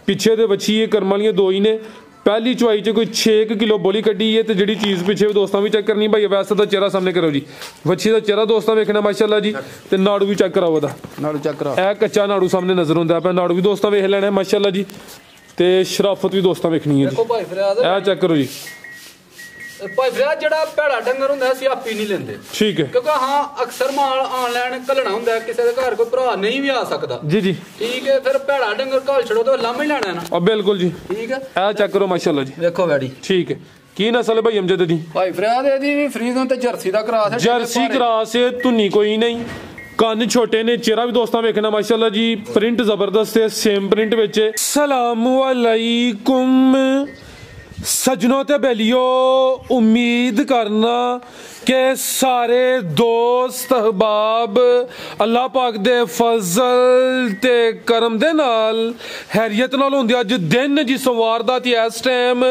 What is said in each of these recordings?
पिछे दे बच्ची है करम वालियां दो ही ने। पहली चुआई च कोई 6 किलो बोली कड्डी है तो जी चीज़ पिछे दोस्तों भी चेक करनी भाई वैसे तो चेहरा सामने करो जी बच्ची का चेहरा दोस्तों वेखना माशाल्लाह जी तो नाड़ू भी चेक कराओ नाड़ू चेक कराओ ए कच्चा नाड़ू सामने नजर आता पे नाड़ू भी दोस्तों वेख लेना माशाल्लाह जी तो शराफत भी दोस्तों वेखनी है ए चेक करो जी भाई फरियाद ਜਿਹੜਾ ਭੈੜਾ ਡੰਗਰ ਹੁੰਦਾ ਅਸੀਂ ਆਪੀ ਨਹੀਂ ਲੈਂਦੇ ठीक है ਕਿਉਂਕਿ ਹਾਂ ਅਕਸਰ ਮਾਲ ਆਨਲਾਈਨ ਘੱਲਣਾ ਹੁੰਦਾ ਕਿਸੇ ਦੇ ਘਰ ਕੋਈ ਭਰਾ ਨਹੀਂ ਵੀ ਆ ਸਕਦਾ जी जी ਠੀਕ ਹੈ ਫਿਰ ਭੈੜਾ ਡੰਗਰ ਘੱਲ ਛੜੋ ਤੇ ਲਾਮਾ ਹੀ ਲੈਣਾ ਨਾ अब बिल्कुल जी ਠੀਕ ਹੈ ए चेक करो माशाल्लाह जी ਵੇਖੋ ਵੈੜੀ ठीक है की नस्ल है भाई अमजद दी ਭਾਈ ਫਰਿਆਦ ਇਹਦੀ ਵੀ ਫਰੀਜ਼ਨ ਤੇ ਜਰਸੀ ਦਾ ਕਰਾਸ ਹੈ जर्सी क्रॉस है धुनी कोई नहीं ਕੰਨ ਛੋਟੇ ਨੇ ਚਿਹਰਾ ਵੀ ਦੋਸਤਾਂ ਵੇਖਣਾ ਮਾਸ਼ਾਅੱਲਾ ਜੀ ਪ੍ਰਿੰਟ ਜ਼ਬਰਦਸਤ ਹੈ ਸੇਮ ਪ੍ਰਿੰਟ ਵਿੱਚ ਸਲਾਮੁ ਅਲੈਕੁਮ सजनों ते बेलियो उम्मीद करना कि सारे दोस्त अहबाब अल्लाह पाक दे फजल ते करम दे नाल हैरियत नाल होंदे अज दिन जी सोमवार दा ते इस टाइम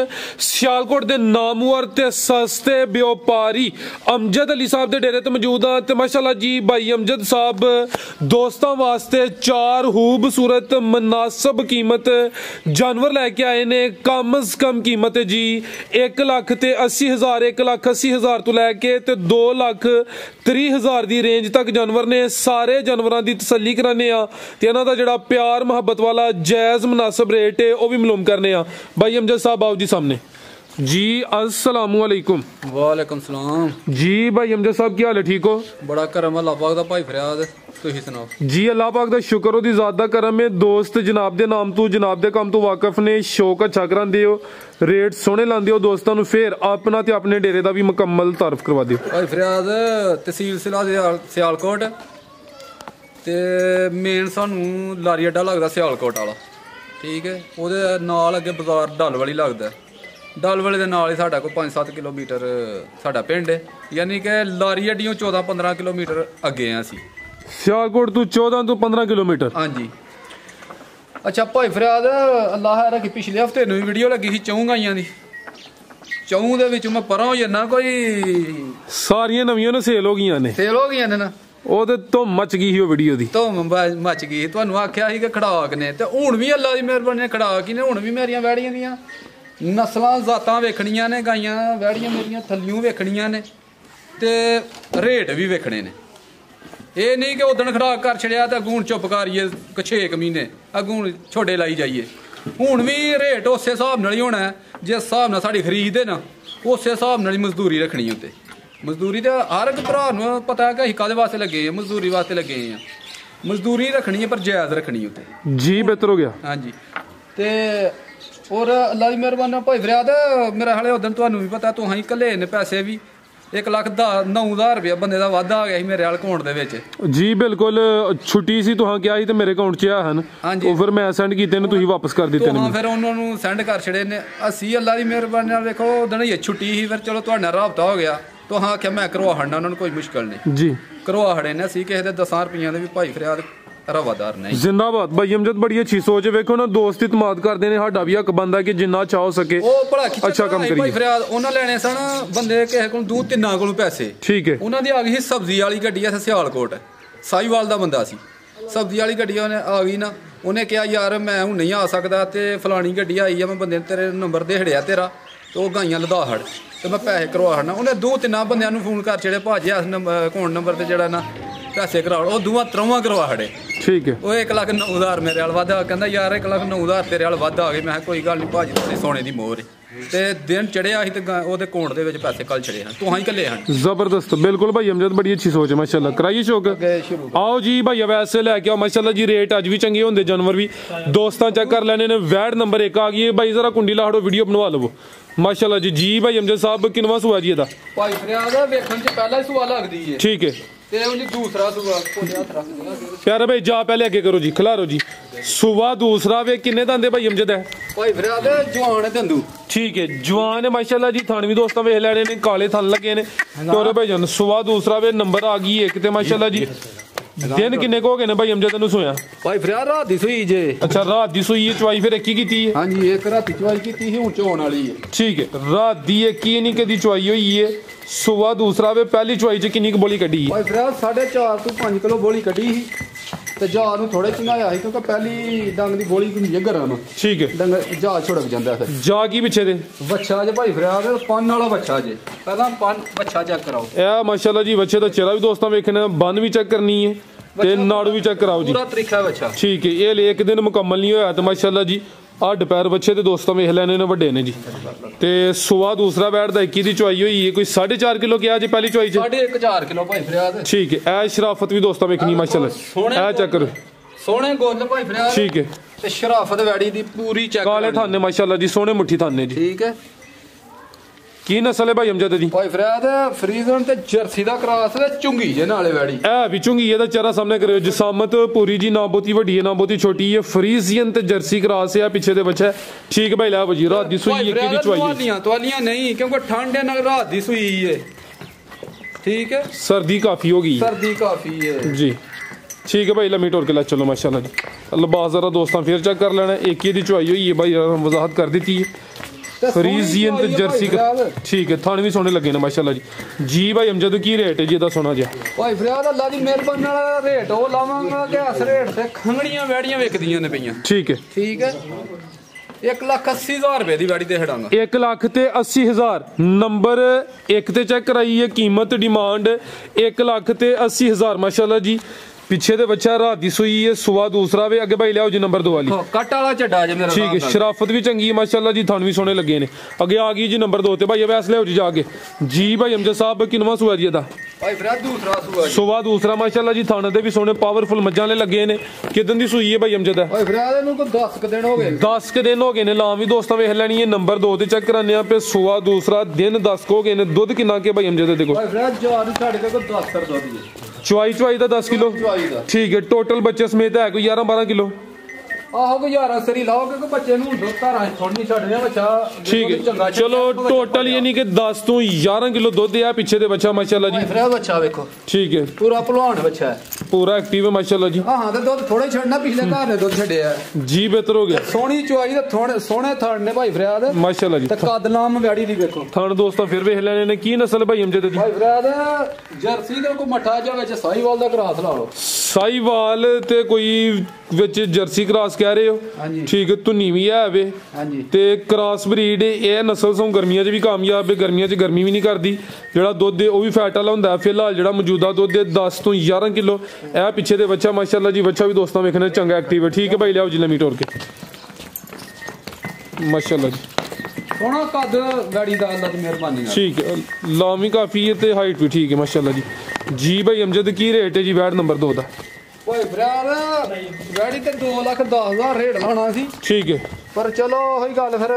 सियालकोट दे नामवर ते सस्ते व्यापारी अमजद अली साहब दे डेरे ते मौजूद हां ते माशाअल्लाह जी भाई अमजद साहब दोस्तां वास्ते 4 खूबसूरत मुनासिब कीमत जानवर लेके आए ने कम अज कम कीमत जी 1,80,000 1,80,000 तो लैके 2,30,000 दी रेंज तक जानवर ने सारे जानवरों की तसल्ली कराने ते इन्हां दा जिहड़ा प्यार मुहब्बत वाला जायज़ मुनासिब रेट है वह भी मालूम करने भाई अमजद साहब आओ जी सामने जी अस्सलामु अलैकुम वालेकुम सलाम जी भाई अमजद साहब की हाल है ठीक हो बड़ा करम अल्लाह पाक दा भाई फरियाद तुसीं सुनाओ जी अल्लाह पाक दा शुक्र ओदी ज़ात दा करम है दोस्त जनाब दे नाम तो जनाब दे काम तो वाकफ ने शौक अच्छा करांदे हो रेट सोहने लांदे हो दोस्तां नूं फिर अपना ते अपने डेरे दा भी मुकम्मल तारफ करवा दिओ भाई फरियाद तहसील सिला सियालकोट ते मेन सानू लारी अड्डा लगदा सियालकोट वाला ठीक है ओहदे नाल अगे बाजार डल वाली लगदा डल वाले दे नाल ही साडा कोई 5-7 किलोमीटर साडा पिंड है यानी कि लारी अड्डियों 14-15 किलोमीटर अगे हैं असीं सियालकोट तो 14 तो 15 किलोमीटर हाँ जी अच्छा भाई फरियाद अल्लाह है कि पिछले हफ्ते नूं वीडियो लगी थी 4 गाइयां दी 4 दे विच मैं परां हो जाना कोई सारियां नवीं ने सेल हो गईयां ने ना ਉਹਦੇ ਤੋਂ ਮਚ ਗਈ ਸੀ ਉਹ ਵੀਡੀਓ ਦੀ ਤੋਂ ਮਚ ਗਈ ਤੁਹਾਨੂੰ ਆਖਿਆ ਸੀ ਕਿ ਖੜਾਕ ਨੇ ਤੇ ਹੁਣ ਵੀ ਅੱਲਾ ਦੀ ਮਿਹਰਬਾਨੀ ਨਾਲ ਖੜਾਕ ਹੀ ਨੇ ਹੁਣ ਵੀ ਮੇਰੀਆਂ ਵੈੜੀਆਂ ਦੀਆਂ ਨਸਲਾਂ ਜ਼ਾਤਾਂ ਵੇਖਣੀਆਂ ਨੇ ਗਾਈਆਂ ਵੈੜੀਆਂ ਮੇਰੀਆਂ ਥੱਲਿਓਂ ਵੇਖਣੀਆਂ ਨੇ ਤੇ ਰੇਟ ਵੀ ਵੇਖਣੇ ਨੇ ਇਹ ਨਹੀਂ ਕਿ ਉਦਣ ਖੜਾਕ ਕਰ ਛੜਿਆ ਤੇ ਅਗੂਣ ਚੁੱਪ ਕਰੀਏ 6 ਮਹੀਨੇ ਅਗੂਣ ਛੋਡੇ ਲਾਈ ਜਾਈਏ ਹੁਣ ਵੀ ਰੇਟ ਉਸੇ ਹਿਸਾਬ ਨਾਲ ਹੀ ਹੋਣਾ ਜਿਸ ਹਿਸਾਬ ਨਾਲ ਸਾਡੀ ਖਰੀਦ ਹੈ ਨਾ ਉਸੇ ਹਿਸਾਬ ਨਾਲ ਹੀ ਮਜ਼ਦੂਰੀ ਰੱਖਣੀ ਉੱਤੇ ਮਜ਼ਦੂਰੀ ਤਾਂ ਹਰ ਇੱਕ ਭਰਾ ਨੂੰ ਪਤਾ ਹੈ ਕਿ ਅਸੀਂ ਕਾਹਦੇ ਵਾਸਤੇ ਲੱਗੇ ਹਾਂ ਮਜ਼ਦੂਰੀ ਵਾਸਤੇ ਲੱਗੇ ਹਾਂ ਮਜ਼ਦੂਰੀ ਰੱਖਣੀ ਹੈ ਪਰ ਜਾਇਜ਼ ਰੱਖਣੀ ਉੱਤੇ ਜੀ ਬਿਹਤਰ ਹੋ ਗਿਆ ਹਾਂਜੀ ਤੇ ਔਰ ਅੱਲਾ ਦੀ ਮਿਹਰਬਾਨੀ ਨਾਲ ਭਾਈ ਫਰਿਆਦ ਮੇਰਾ ਹਾਲੇ ਉਦੋਂ ਤੁਹਾਨੂੰ ਵੀ ਪਤਾ ਤੁਸੀਂ ਇਕੱਲੇ ਨੇ ਪੈਸੇ ਵੀ 1,09,000 रुपया बंदे का वाधा आ गया मेरे अकाउंट दे विच जी बिल्कुल छुट्टी सी तुहां क्या ही ते मेरे अकाउंट च हन ओ फिर मैं सेंड कीते ने तुही वापस कर दित्ते ने फिर उन्हां नूं सेंड कर छड़े ने असी अल्लाह दी मेहरबानी नाल देखो उदण ही छुट्टी ही फिर चलो तुहाडे नाल राबता हो गया तो हाँ आख्या मैं करवा हड़ना उन्होंने कोई मुश्किल नहीं जी करवा हड़े ने असी किसी दे 10 रुपया दे भी भाई फरियाद रवादार नहीं जिंदाबाद भाई अमजद बड़ी अच्छी सोच है वेखो ना दोस्त इतमाद करदे ने साडा भी हक बनदा कि जिन्ना अच्छा हो सके ओ बड़ा अच्छा काम करिए भाई फरियाद उन्हां लेने सन बंदे किसे कोल 2-3 कोलों पैसे ठीक है उन्हां दी आ गई सब्जी वाली गड्डी है सियालकोट साहीवाल दा बंदा सी सब्जी वाली गड्डी उन्हें आ गई ना उन्हें कहा यार मैं हूँ नहीं आ सकता ते फलानी गड्डी आई है मैं बंदे तेरे नंबर दे हड़िया तेरा तो गाइयां लदा हड़ तो मैं पैसे करवा हड़ना उन्हें 2-3 बंदियां नूं फोन कर छड़े भाजी इस अकाउंट नंबर ते जेड़ा ना पैसे करा वो 2-3 करवा हड़े ठीक है वो 1,09,000 मेरे वाल वादा कहता यार 1,09,000 तेरे वाल वादा आ गए मैं कोई गल नहीं भाजी तुसीं सोने दी मोहर ते दिन चढ़िया ही ते ओहदे अकाउंट दे विच पैसे कल चढ़े हैं तुहां ही कल्ले हैं जबरदस्त बिल्कुल भाई अमजद बड़ी अच्छी सोच है माशाल्लाह कराइए शौक आओ जी भाई वैसे लेके आओ माशाल्लाह जी रेट अज भी चंगे होंदे जानवर भी दोस्तां चेक कर लेने ने वैड नंबर 1 आ गई है भाई जरा कुंडी ला हड़ो वीडियो बनवा लवो माशाल्लाह जी जी भाई अमजद साहब किनवा सुआ जी दा भाई फरियाद वेखण च पहला ही सुआ लगदी है ठीक है दूसरा प्यारा भाई जा पहले आगे करो जी खिलारो जी सुबह दूसरा वे किन्ने दंदे भाई अमजद है भाई फरियाद जवान है दंदू ठीक है जवान है माशाल्लाह जी थान भी दोस्तों वेख लैने ने काले थन लगे ने तोरे भाई जान सुबह दूसरा वे नंबर आ गई एक ते माशाल्लाह जी दिन किन्ने को हो गए ने भाई अमजद नु सोया भाई फरियाद रात दी सुई जे अच्छा रात दी सुई चवाई फिर एक ही कीती है हां जी एक रात चवाई कीती ही हुन चोण वाली है ठीक है रात दी एक ही नहीं कदी चवाई हुई है सुबह दूसरा वे पहली चवाई च किन्नी बोली कड्डी है भाई फरियाद 4.5 to 5 किलो बोली कड्डी ही ਤੇ ਜਾ ਨੂੰ ਥੋੜੇ ਚੰਗਾਇਆ ਸੀ ਕਿਉਂਕਿ ਪਹਿਲੀ ਡੰਗ ਦੀ ਗੋਲੀ ਹੁੰਦੀ ਹੈ ਗਰਮ। ਠੀਕ ਹੈ। ਡੰਗ ਜਾ ਛੁੜਕ ਜਾਂਦਾ ਫਿਰ। ਜਾ ਕੀ ਪਿੱਛੇ ਦੇ ਬੱਚਾ ਜੇ ਭਾਈ ਫਰਿਆਦ ਪੰਨ ਵਾਲਾ ਬੱਚਾ ਜੇ। ਪਹਿਲਾਂ ਪੰਨ ਬੱਚਾ ਚੈੱਕ ਕਰਾਓ। ਇਹ ਮਾਸ਼ਾਅੱਲਾ ਜੀ ਬੱਚੇ ਦਾ ਚਿਹਰਾ ਵੀ ਦੋਸਤਾਂ ਵੇਖਣਾ, ਬੰਨ ਵੀ ਚੈੱਕ ਕਰਨੀ ਹੈ ਤੇ ਨਾੜੂ ਵੀ ਚੈੱਕ ਕਰਾਓ ਜੀ। ਪੂਰਾ ਤਰੀਕਾ ਬੱਚਾ। ਠੀਕ ਹੈ। ਇਹ ਲੈ ਇੱਕ ਦਿਨ ਮੁਕੰਮਲ ਨਹੀਂ ਹੋਇਆ ਤੇ ਮਾਸ਼ਾਅੱਲਾ ਜੀ ਅੱਡ ਪੈਰ ਬੱਚੇ ਤੇ ਦੋਸਤਾਂ ਵੇਖ ਲੈਣੇ ਨੇ ਵੱਡੇ ਨੇ ਜੀ। ਤੇ ਸੁਆ ਦੂਸਰਾ ਬੈਠ ਦਾ 21 ਦੀ ਚੁਆਈ ਹੋਈ ਹੈ, ਕੋਈ 4.5 ਕਿਲੋ ਕਿਹਾ ਜੇ ਪਹਿਲੀ ਚੁਆਈ ਚ। 4.5 ਕਿਲੋ ਭਾਈ ਫਰਿਆਦ। ਠੀਕ ਹੈ। ਇਹ ਸ਼ਰਾਫਤ ਵੀ ਦੋਸਤਾਂ ਵੇਖਣੀ ਮਾਸ਼ਾਅੱਲਾ। ਇਹ ਚੈੱਕ ਕਰੋ। ਸੋਹਣੇ ਗੁੱਲ ਭਾਈ ਫਰਿਆਦ। ਠੀਕ ਹੈ। ਤੇ ਸ਼ਰਾਫਤ ਵੈੜੀ ਦੀ ਪੂਰੀ ਚੈੱਕ। ਕਾਲੇ ਥਾਨੇ ਮਾਸ਼ਾਅੱਲਾ ਜੀ, ਸੋਹਣੇ ਮੁੱਠੀ ਥਾਨੇ ਜੀ। ਠੀਕ ਹੈ। ਕੀ ਨਸਲ ਹੈ ਭਾਈ ਅਮਜਦ ਦੀ? ਭਾਈ ਫਰਿਆਦ ਫਰੀਜ਼ਨ ਤੇ ਜਰਸੀ ਦਾ ਕਰਾਸ ਤੇ ਚੁੰਗੀ ਜੇ ਨਾਲੇ ਵੈੜੀ। ਇਹ ਵੀ ਚੁੰਗੀ ਇਹਦਾ ਚਿਹਰਾ ਸਾਹਮਣੇ ਕਰਿਓ। ਜਸਾਮਤ ਪੂਰੀ ਜੀ, ਨਾ ਬਹੁਤੀ ਵੱਡੀ ਹੈ ਨਾ ਬਹੁਤੀ ਛੋਟੀ ਹੈ। ਫਰੀਜ਼ੀਅਨ ਤੇ ਜਰਸੀ ਕਰਾਸ ਹੈ, ਪਿੱਛੇ ਦੇ ਬੱਚਾ। ਠੀਕ ਭਾਈ ਲਾ ਵਜੀ ਰਾਤ ਦੀ ਸੂਈ ਹੈ ਕਿਹਦੀ ਚੁਆਈ? ਤਵਾਲੀਆਂ ਨਹੀਂ ਕਿਉਂਕਿ ਠੰਡ ਹੈ ਨਾਲ ਰਾਤ ਦੀ ਸੂਈ ਹੈ। ਠੀਕ ਹੈ। ਸਰਦੀ ਕਾਫੀ ਹੋ ਗਈ। ਸਰਦੀ ਕਾਫੀ ਹੈ ਜੀ। ठीक है भाई लम्मी टोर के ला चलो माशाल्लाह जी। लिबास जरा दोस्तों फिर चेक कर लेना। एक ही चुआई हुई है भाई, वजाहत कर दी है। फ्रीजियन ते जर्सी का। ठीक है। थाने भी सोने लगे ने माशाल्लाह जी। जी भाई अमजद की रेट है जी दा सोना जी? भाई फरियाद अल्लाह दी मेहरबानी वाला रेट ओ लावांगा कि इस रेट ते खंगड़ियां वैड़ियां विकदियां ने पईयां। ठीक है। ठीक है। 1,80,000 रुपए दी वैड़ी ते छड़ांगा। 1,80,000 नंबर एक ते चेक कराइए। कीमत डिमांड 1,80,000 माशाल्लाह जी। पिछे दे बच्चा रात दी सूई है, सुवा दूसरा वे। अगे भाई लियाओ जी नंबर 2 वाली। कट वाला चड्डा जे मेरा। ठीक है। शराफत भी चंगी है माशाल्लाह जी, थान भी सोने लगे ने। अगे आ गई जी नंबर 2 ते भाई वैस लियाओ जी जाके। जी भाई अमजद साहब किनवा सुआ जी दा? भाई फरियाद दूसरा सुआ जी। सुवा दूसरा माशाल्लाह जी। थाने दे भी सोने पावरफुल मज्जां ले लगे ने। किदन दी सूई है भाई अमजद? भाई फरियाद इनु को 10 क दिन हो गए। 10 क दिन हो गए ने। लाम भी दोस्तों वेख लैनी है। नंबर 2 ते चेक कराने पे सुवा दूसरा दिन 10 हो गए ने। दुध कितना के भाई अमजद देखो? भाई फरियाद जार छड़ के को 10 कर दुध जी। चुआई दा 10 किलो। ठीक है। टोटल बच्चे समेत है कोई 11-12 किलो। आहो को 11 सरी लाओ क्योंकि बच्चे नु धारा थोड़ी छड़ने बच्चा। ठीक है। चलो टोटल यानी कि 10 तो 11 किलो दूध है पिछे दे बच्चा माशाल्लाह जी। फरियाद बच्चा देखो। ठीक है। पूरा पहलवान बच्चा है, पूरा एक्टिव है माशाल्लाह जी। हां ते दूध थोड़ा छड़ना, पिछले घर ने दूध छड़या है जी। बेहतर हो गया। सोनी चुआई ते थोड़े सोने थड़ ने भाई फरियाद माशाल्लाह जी। ते कदलाम वैड़ी दी देखो। थण दोस्तों फिर वेख लेने ने। की नस्ल भाई अमजद दी? भाई फरियाद जर्सी दे को मठा जा विच साहीवाल दा क्रॉस ला लो। साहीवाल ते कोई विच जर्सी क्रॉस कह रहे हो? हां जी। ठीक है। धुनी भी है वे। हां जी। ते क्रॉस ब्रीड ये नस्ल सौ गर्मियां च भी कामयाब है। गर्मियां च गर्मी भी नहीं करती। जेड़ा दुध है वो भी फैट वाला हुंदा है। फिलहाल जेड़ा मौजूदा दुध है 10 तो 11 किलो। ए पिछे दे बच्चा माशाल्लाह जी। बच्चा भी दोस्तों वेखने चंगा एक्टिव है। ठीक है भाई लियाओ जी लम्मी टोर के माशाल्लाह जी। सोना कद गाड़ी दा अल्लाह दी मेहरबानी नाल। ठीक है। लामी काफी है ते हाइट भी ठीक है माशाल्लाह जी। जी भाई अमजद की रेट है जी वैड नंबर 2 दा? भाई फरियाद गाड़ी ते 2,10,000 रेट लाना सी। ठीक है। पर चलो वही गल फिर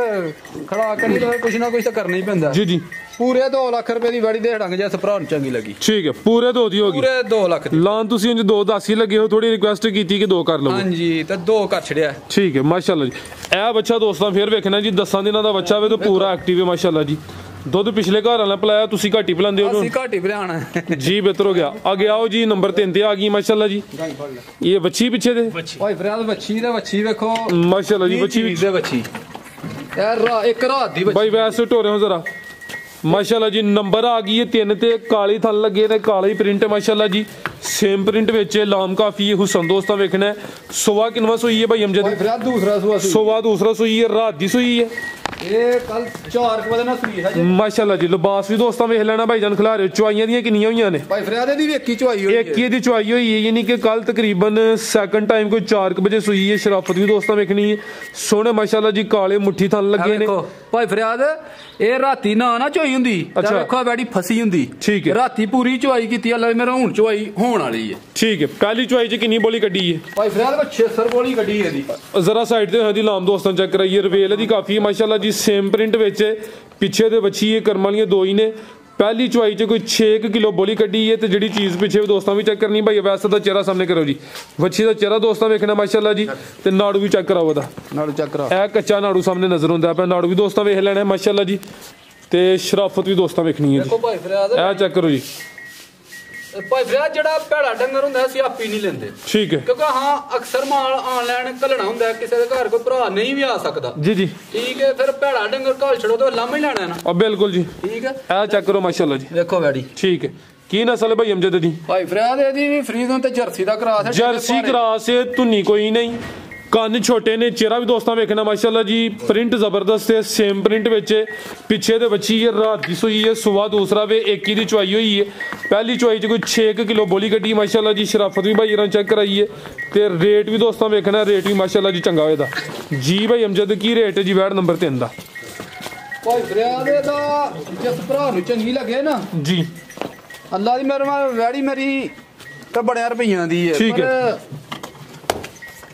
खड़ा करी तो कुछ ना कुछ तो करना ही पैंदा। जी जी। पूरे 2 लाख रुपए दी गाड़ी दे डांगे जैसे भरा चंगी लगी। ठीक है। पूरे 2 दी होगी। पूरे 2 लाख दी। लान तुसी इंज 2 10 ही लगे हो। थोड़ी रिक्वेस्ट कीती कि 2 कर लो। हां जी ते 2 कर छड़िया। ठीक है माशाल्लाह जी। ए बच्चा दोस्तों फिर वेखना जी 10 दिनों दा बच्चा वे तो पूरा एक्टिव है माशाल्लाह जी। दुध पिछले घर वाला पिलाया, तुसी घट ही पिलांदे हो। ਅਸੀਂ ਘੱਟ ਹੀ ਪਿਲਾਣਾ जी। बेहतर हो गया। आगे आओ जी नंबर 3 ते आ गई माशाल्लाह जी। ये बच्ची पीछे दे भाई फरियाद बच्ची देखो माशाल्लाह जी। बच्ची दे बच्ची यार एक रात दी बच्ची भाई वैसे टोरे हो जरा माशाल्लाह जी। नंबर आ गई है 3 ते काली थन लगे ने। काला ही प्रिंट है माशाल्लाह जी। सेम प्रिंट विच लाम काफी है। हुसन दोस्तों वेखना है। सुवा किनवा सुई है भाई अमजद? भाई फरियाद दूसरा सुवा दूसरा सुई है। रात दी सुई है। ये कल 4 बजे ना सुई है माशाल्लाह जी। लिबास भी दोस्तों वेख लेना भाई जान खिला रहे हो। चुआइयां दियां किन्नियां होईयां ने? भाई फरियाद दी भी एक ही चुआई हुई है। एक ही दी चुआई हुई है यानी कि कल तकरीबन सेकंड टाइम कोई 4 बजे सुई है। शराफत भी दोस्तों वेखनी है। सोने माशाल्लाह जी। काले मुट्ठी थन लगे ने। भाई फरियाद ਇਹ ਰਾਤੀ ਨਾ ਚੋਈ ਹੁੰਦੀ। अच्छा। ਵੇਖੋ ਬੈੜੀ ਫਸੀ ਹੁੰਦੀ। ठीक है। ਰਾਤੀ ਪੂਰੀ ਚੁਆਈ ਕੀਤੀ ਅੱਲਾ ਮੇਰਾ ਹੁਣ ਚੁਆਈ ਹੋਣ ਵਾਲੀ ਹੈ। ठीक है। पहली चुआई च किन्नी बोली कड्डी है? भाई फरियाद को 600 बोली कड्डी है दी। जरा साइड ते दी लाम दोस्तों चेक कराइए। रवेल दी काफी है माशाल्लाह जी। सेम प्रिंट विच पिछे दे बच्ची है कर्म वालियां 2 ही ने। पहली चुआई च कोई 6 किलो बोली कड्डी है। ते जिहड़ी चीज पिछे दोस्तों भी चेक करनी भाई वैसे दा चेहरा सामने करो जी। बच्ची दा चेहरा दोस्तों वेखना माशाल्लाह जी। ते नाड़ू भी चेक कराओ ओदा। नाड़ू चेक करा। ए कच्चा नाड़ू सामने नजर आंदा पे। नाड़ू भी दोस्तों वेख लेना माशाल्लाह जी। ते शराफत भी दोस्तों वेखनी है। देखो भाई फरियाद ए चेक करो जी। भाई फरियाद जेड़ा भैड़ा डंगर हुंदा ਅਸੀਂ ਆਪੀ ਨਹੀਂ ਲੈਂਦੇ। ठीक है। ਕਿਉਂਕਿ ਹਾਂ ਅਕਸਰ ਮਾਲ ਆਨਲਾਈਨ ਘੱਲਣਾ ਹੁੰਦਾ ਕਿਸੇ ਦੇ ਘਰ ਕੋਈ ਭਰਾ ਨਹੀਂ ਵੀ ਆ ਸਕਦਾ। जी जी। ਠੀਕ ਹੈ ਫਿਰ ਭੈੜਾ ਡੰਗਰ ਘੱਲ ਛੜੋ ਤਾਂ ਲਾਮਾ ਹੀ ਲੈਣਾ ਨਾ। अब बिल्कुल जी। ਠੀਕ ਹੈ। ए चेक करो माशाल्लाह जी। ਦੇਖੋ ਵੈੜੀ। ठीक है। ਕੀ ਨਸਲ ਹੈ ਭਾਈ ਅਮਜਦ ਦੀ? ਭਾਈ ਫਰਿਆਦ ਇਹਦੀ ਵੀ ਫਰੀਜ਼ਨ ਤੇ ਜਰਸੀ ਦਾ ਕਰਾਸ ਹੈ। ਜਰਸੀ ਕਰਾਸ ਹੈ, ਧੁੰਨੀ ਕੋਈ ਨਹੀਂ, ਕੰਨ ਛੋਟੇ ਨੇ, ਚਿਹਰਾ ਵੀ ਦੋਸਤਾਂ ਵੇਖਣਾ ਮਾਸ਼ਾਅੱਲਾ ਜੀ, ਪ੍ਰਿੰਟ ਜ਼ਬਰਦਸਤ ਹੈ, ਸੇਮ ਪ੍ਰਿੰਟ ਵਿੱਚ ਪਿੱਛੇ ਦੇ ਬੱਚੀ ਹੈ, ਰਾਤ ਦੀ ਸੂਈ ਹੈ, ਸੁਬਾ ਦੂਸਰਾ ਵੇ, ਇੱਕ ਹੀ ਦੀ ਚੁਆਈ ਹੋਈ ਹੈ। ਪਹਿਲੀ ਚੁਆਈ 'ਚ ਕੋਈ 6 ਕਿਲੋ ਬੋਲੀ ਕੱਢੀ ਮਾਸ਼ਾਅੱਲਾ ਜੀ। ਸ਼ਰਾਫਤ ਵੀ ਭਾਈ ਰਾਂ ਚੈੱਕ ਕਰਾਈ ਹੈ ਤੇ ਰੇਟ ਵੀ ਦੋਸਤਾਂ ਵੇਖਣਾ, ਰੇਟ ਵੀ ਮਾਸ਼ਾਅੱਲਾ ਜੀ ਚੰਗਾ ਹੋਏਦਾ ਜੀ। ਭਾਈ ਅਮਜਦ ਕੀ ਰੇਟ ਹੈ ਜੀ ਵੈੜ ਨੰਬਰ 3 ਦਾ? ਭਾਈ ਫਰਿਆਦ ਦਾ ਜਿਸ ਭਰਾ ਨੂੰ ਚੰਗੀ ਲੱਗੇ ਨਾ ਜੀ, ਅੱਲਾ ਦੀ ਮਿਹਰਬਾਨੀ ਵੈੜੀ ਮੇਰੀ ਤਾਂ ਬੜਿਆ ਰੁਪਈਆਂ ਦੀ ਹੈ। ਠੀਕ ਹੈ।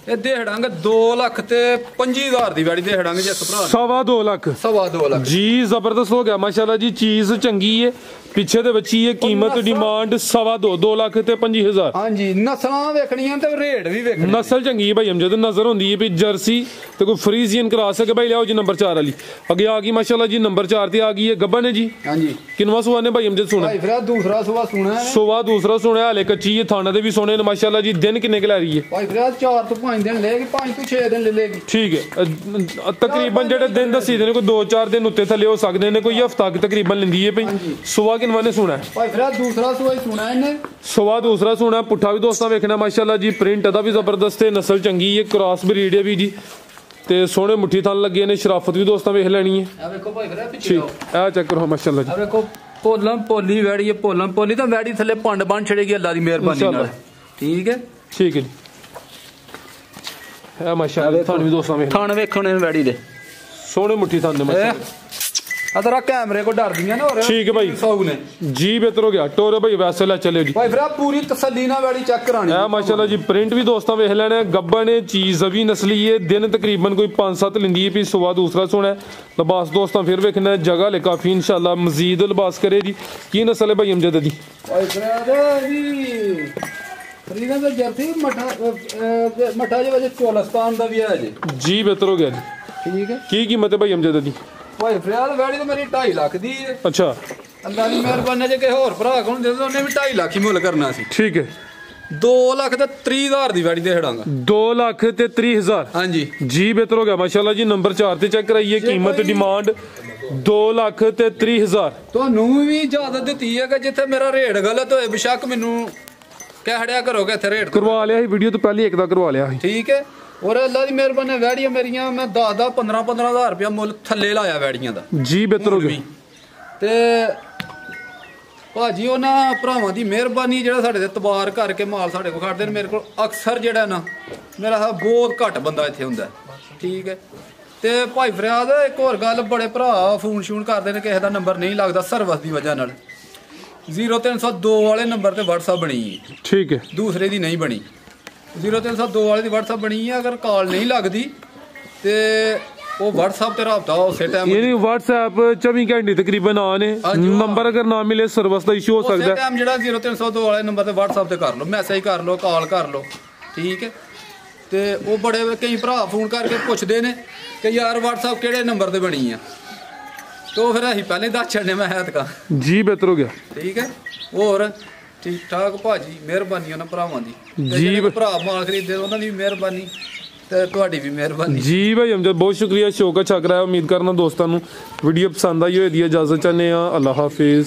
ਇਹ ਦੇਹੜਾਂਗ 2,25,000 ਦੀ ਵੈੜੀ ਦੇਹੜਾਂਗ ਜਿਸ ਭਰਾ ਨੂੰ। 2.25 ਲੱਖ। 2.25 ਲੱਖ ਜੀ ਜ਼ਬਰਦਸਤ ਹੋ ਗਿਆ ਮਾਸ਼ਾਅੱਲਾ ਜੀ, ਚੀਜ਼ ਚੰਗੀ ਹੈ, ਪਿੱਛੇ ਦੇ ਬੱਚੀ ਹੈ, ਕੀਮਤ ਡਿਮਾਂਡ 2.25 ਹਾਂਜੀ। ਨਸਲਾਂ ਵੇਖਣੀਆਂ ਤੇ ਰੇਟ ਵੀ ਵੇਖਣੇ। ਨਸਲ ਚੰਗੀ ਹੈ ਭਾਈ ਅਮਜਦ, ਨਜ਼ਰ ਹੁੰਦੀ ਹੈ ਵੀ ਜਰਸੀ ਤੇ ਕੋਈ ਫਰੀਜ਼ੀਅਨ ਕਰਾ ਸਕੇ ਭਾਈ। ਲਿਆਓ ਜੀ ਨੰਬਰ 4 ਵਾਲੀ ਅੱਗੇ ਆ ਗਈ ਮਾਸ਼ਾਅੱਲਾ ਜੀ, ਨੰਬਰ 4 ਤੇ ਆ ਗਈ ਹੈ ਗੱਬਨ ਹੈ ਜੀ। ਹਾਂਜੀ। ਕਿੰਨਵਾ ਸੁਆ ਨੇ ਭਾਈ ਅਮਜਦ? ਸੁਣਾ ਭਾਈ ਫਿਰ ਦੂਸਰਾ ਸੁਆ ਸੁਣਾ ਹੈ। ਸੁਆ ਦੂਸਰਾ ਸੁਣਿਆ, ਹਲੇ ਕੱਚੀ ਹੈ, ਥਾਣਾ ਦੇ ਵੀ ਸੋਹਣੇ ਨੇ ਮਾਸ਼ਾਅੱਲਾ ਜੀ। ਦਿਨ ਕਿੰਨੇ ਕੁ ਲੈ ਰਹੀ ਹੈ? ਭਾਈ ਫਿਰ 4 ਤੋਂ 5 ਦਿਨ ਲਏਗੀ, 5 ਤੋਂ 6 ਦਿਨ ਲੈ ਲੇਗੀ। ਠੀਕ ਹੈ। ਤਕਰੀਬਨ ਜਿਹੜੇ ਦਿਨ ਦੱਸੀ ਦੇ ਨੇ ਕੋਈ 2-4 ਦਿਨ ਉੱਤੇ ਥੱਲੇ ਹੋ ਸਕਦੇ ਨੇ, ਕੋਈ ਹਫਤਾ ਤਕਰੀਬਨ ਲੈਂਦੀ ਹੈ ਭਾਈ। ਸੁਆ ਕਿੰਨਵਾ ਨੇ ਸੁਣਾ? ਭਾਈ ਫਿਰ ਦੂਸਰਾ ਸੁਆ ਹੀ ਸੁਣਾ ਇਹਨੇ। ਸੁਆ ਦੂਸਰਾ ਸੁਣਾ, ਪੁੱਠਾ ਵੀ ਦੋਸਤਾਂ ਵੇਖਣਾ ਮਾਸ਼ਾਅੱਲਾ ਜੀ, ਪ੍ਰਿੰਟ ਦਾ ਵੀ ਜ਼ਬਰਦਸਤ ਹੈ, ਨਸਲ ਚੰਗੀ ਹੈ, ਕ੍ਰਾਸ ਬਰੀਡ ਹੈ ਵੀ ਜੀ, ਤੇ ਸੋਹਣੇ ਮੁੱਠੀ ਥਣ ਲੱਗੇ ਨੇ। ਸ਼ਰਾਫਤ ਵੀ ਦੋਸਤਾਂ ਵੇਖ ਲੈਣੀ ਹੈ। ਆ ਵੇਖੋ ਭਾਈ ਫਿਰ ਪਿੱਛੇ ਠੀਕ, ਇਹ ਚੈੱਕ ਕਰੋ ਮਾਸ਼ਾਅੱਲਾ ਜੀ। ਆ ਵੇਖੋ ਪੋਲਮ ਪੋਲੀ ਵੈੜੀ ਹੈ, ਪੋਲਮ ਪੋਲੀ ਤਾਂ ਵੈੜੀ ਥੱਲੇ ਪੰਡ ਬਣ ਛੜੇਗੀ ਅੱਲਾ ਦੀ ਮਿਹਰਬਾਨੀ ਨਾਲ। ਠੀਕ ਹੈ। ਠੀਕ ਹੈ ਜੀ। ਇਹ ਮਾਸ਼ਾਅੱਲਾ ਥਣ ਵੀ ਦੋਸਤਾਂ ਵੇਖ ਥਣ ਵੇਖਣੇ ਵੈੜੀ ਦੇ ਸੋਹਣੇ ਮੁੱਠੀ ਥਣ ਨੇ ਮਾਸ਼ਾਅੱਲਾ। ਅਦਰਾ ਕੈਮਰੇ ਕੋ ਡਰਦੀਆਂ ਨਾ ਹੋਰ। ਠੀਕ ਹੈ ਭਾਈ। ਸੌਗ ਨੇ ਜੀ ਬਿਹਤਰ ਹੋ ਗਿਆ ਟੋਰੇ ਭਾਈ, ਵੈਸੇ ਲੈ ਚੱਲਿਓ ਜੀ। ਭਾਈ ਫਿਰ ਪੂਰੀ ਤਸੱਲੀ ਨਾਲ ਵੈੜੀ ਚੈੱਕ ਕਰਾਣੀ ਇਹ ਮਾਸ਼ਾਅੱਲਾ ਜੀ, ਪ੍ਰਿੰਟ ਵੀ ਦੋਸਤਾਂ ਵੇਖ ਲੈਣੇ, ਗੱਬਾ ਨੇ, ਚੀਜ਼ ਵੀ ਨਸਲੀ ਹੈ, ਦਿਨ ਤਕਰੀਬਨ ਕੋਈ 5-7 ਲੈਂਦੀ ਹੈ ਵੀ। ਸੁਆ ਦੂਸਰਾ ਸੋਹਣਾ, ਲਿਬਾਸ ਦੋਸਤਾਂ ਫਿਰ ਵੇਖਣਾ, ਜਗ੍ਹਾ ਲੈ ਕਾਫੀ ਇਨਸ਼ਾਅੱਲਾ ਮਜ਼ੀਦ ਲਿਬਾਸ ਕਰੇ ਜੀ। ਕੀ ਨਸਲ ਹੈ ਭਾਈ ਅਮਜਦ ਦੀ? ਭਾਈ ਫਿਰ ਜੀ ਫਰੀਦਾਂ ਦਾ ਜਰਸੀ ਮਠਾ ਜੇ ਵਜੇ ਚੋਲਸਤਾਨ ਦਾ ਵੀ ਹੈ ਜੀ ਬਿਹਤਰ ਹੋ ਗਿਆ ਜੀ। ਠੀਕ ਹੈ। ਕੀ ਕੀਮਤ ਹੈ ਭਾਈ ਅਮਜਦ ਦੀ? ਭਾਈ ਫਰਿਆਦ ਵੈੜੀ ਤਾਂ ਮੇਰੀ 2.5 ਲੱਖ ਦੀ ਹੈ। ਅੱਛਾ। ਅੱਲਾ ਦੀ ਮਿਹਰਬਾਨੀ ਜੇ ਕਿਸੇ ਹੋਰ ਭਰਾ ਕੋਲ ਦੇ ਦੋ, ਉਹਨੇ ਵੀ 2.5 ਲੱਖ ਹੀ ਮੁੱਲ ਕਰਨਾ ਸੀ। ਠੀਕ ਹੈ। 2,30,000 ਦੀ ਵੈੜੀ ਦੇ ਹੜਾਂਗਾ। 2,30,000। ਹਾਂਜੀ ਜੀ ਬਿਹਤਰ ਹੋ ਗਿਆ ਮਾਸ਼ਾਅੱਲਾ ਜੀ। ਨੰਬਰ 4 ਤੇ ਚੈੱਕ ਕਰਾਈਏ, ਕੀਮਤ ਡਿਮਾਂਡ 2,30,000। ਤੁਹਾਨੂੰ ਵੀ ਇਜਾਜ਼ਤ ਦਿੱਤੀ ਹੈ ਕਿ ਜਿੱਥੇ ਮੇਰਾ ਰੇਟ ਗਲਤ ਹੋਏ ਬੇਸ਼ੱਕ ਮੈਨੂੰ ਕਹਿ ਹੜਿਆ ਕਰੋ ਕਿ ਇੱਥੇ ਰੇਟ ਕਰਵਾ ਲਿਆ ਸੀ, ਵੀਡੀਓ ਤੋਂ ਪਹਿਲੇ ਇੱਕ ਦਾ ਕਰਵਾ ਲਿਆ ਸੀ। ਠੀਕ ਹੈ। ਔਰ ਅੱਲਾ ਦੀ ਮਿਹਰਬਾਨੀ ਵੈੜੀਆਂ ਮੇਰੀਆਂ ਮੈਂ 10 15,000 ਰੁਪਇਆ ਮੁੱਲ ਥੱਲੇ ਲਾਇਆ ਵੈੜੀਆਂ ਦਾ। ਜੀ ਬਿਹਤਰ ਹੋ ਗਿਆ। ਤੇ ਭਾਜੀ ਉਹਨਾਂ ਭਰਾਵਾਂ ਦੀ ਮਿਹਰਬਾਨੀ ਜਿਹੜਾ ਸਾਡੇ ਤੇ ਤਬਾਰ ਕਰਕੇ ਮਾਲ ਸਾਡੇ ਕੋਲ ਖੜਦੇ ਨੇ। ਮੇਰੇ ਕੋਲ ਅਕਸਰ ਜਿਹੜਾ ਨਾ ਮੇਰਾ ਬਹੁਤ ਘੱਟ ਬੰਦਾ ਇੱਥੇ ਹੁੰਦਾ। ਠੀਕ ਹੈ। ਤੇ ਭਾਈ ਫਰਿਆਦ ਇੱਕ ਹੋਰ ਗੱਲ, ਬੜੇ ਭਰਾ ਫੋਨ ਸ਼ੂਨ ਕਰਦੇ ਨੇ, ਕਿਸੇ ਦਾ ਨੰਬਰ ਨਹੀਂ ਲੱਗਦਾ ਸਰਵਿਸ ਦੀ ਵਜ੍ਹਾ ਨਾਲ। 0302 ਵਾਲੇ ਨੰਬਰ ਤੇ WhatsApp ਬਣੀ ਹੈ। ਠੀਕ ਹੈ। ਦੂਸਰੇ ਦੀ ਨਹੀਂ ਬਣੀ। 0302 ਵਾਲੇ ਦੀ WhatsApp ਬਣੀ ਹੈ। ਅਗਰ ਕਾਲ ਨਹੀਂ ਲੱਗਦੀ ਤੇ ਉਹ WhatsApp ਤੇ ਰਾਬਤਾ ਉਸੇ ਟਾਈਮ, ਯਾਨੀ WhatsApp 24 ਘੰਟੇ ਤਕਰੀਬਨ ਆਨ ਹੈ। ਨੰਬਰ ਅਗਰ ਨਾ ਮਿਲੇ ਸਰਵਿਸ ਦਾ ਇਸ਼ੂ ਹੋ ਸਕਦਾ ਹੈ। ਉਸੇ ਟਾਈਮ ਜਿਹੜਾ 0302 ਵਾਲੇ ਨੰਬਰ ਤੇ WhatsApp ਤੇ ਕਰ ਲਓ, ਮੈਸੇਜ ਕਰ ਲਓ, ਕਾਲ ਕਰ ਲਓ। ਠੀਕ ਹੈ। ਤੇ ਉਹ ਬੜੇ ਕਈ ਭਰਾ ਫੋਨ ਕਰਕੇ ਪੁੱਛਦੇ ਨੇ ਕਿ ਯਾਰ WhatsApp ਕਿਹੜੇ ਨੰਬਰ ਤੇ ਬਣੀ ਆ, तो फिर अं पहले दस छड़ने मैं है तक जी बेहतर हो गया ठीक है। और ठीक ठाक भाजी मेहरबानी उन्होंने भरावां दी जी भरा माल खरीदे उन्होंने भी मेहरबानी ते तुहाडी भी मेहरबानी जी भाई अमजद बहुत शुक्रिया शौक अच्छा कराया उम्मीद करना दोस्तों वीडियो पसंद आई हो इजाजत चाहते हैं अल्लाह हाफिज।